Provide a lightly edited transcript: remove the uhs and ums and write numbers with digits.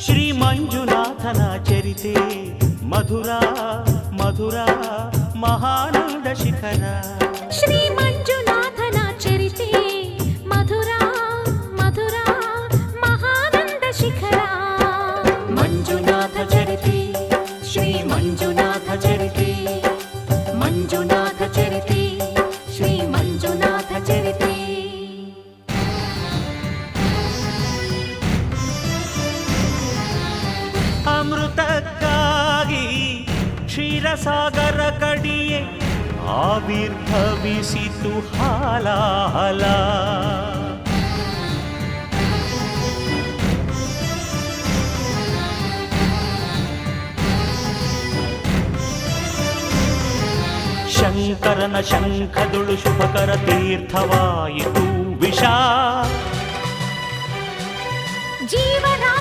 ಶ್ರೀ ಮಂಜುನಾಥನ ಚರಿತೆ ಮಧುರ ಮಧುರ ಮಹಾನಂದ ಶಿಖರ. ಶ್ರೀ ಮಂಜುನಾಥನ ಚರಿತೆ ಮಧುರ ಮಧುರ ಮಹಾನಂದ ಶಿಖರ. ಮಂಜುನಾಥ ಚರಿತೆ ಶ್ರೀ ಮಂಜುನಾಥ ಚರಿತೆ ಮಂಜುನಾಥ ಚರಿತೆ ಶ್ರೀ ಮಂಜುನಾಥ ಚರಿತೆ. ಅಮೃತಕ್ಕಾಗಿ ಕ್ಷೀರಸಾಗರ ಕಡಿಯೇ ಆವಿರ್ಭವಿಸಿತು ಹಾಲಾಹಲ. ಶಂಕರನ ಶಂಖದುಳು ಶುಭಕರ ತೀರ್ಥವಾಯಿತು ವಿಷ. ಜೀವನ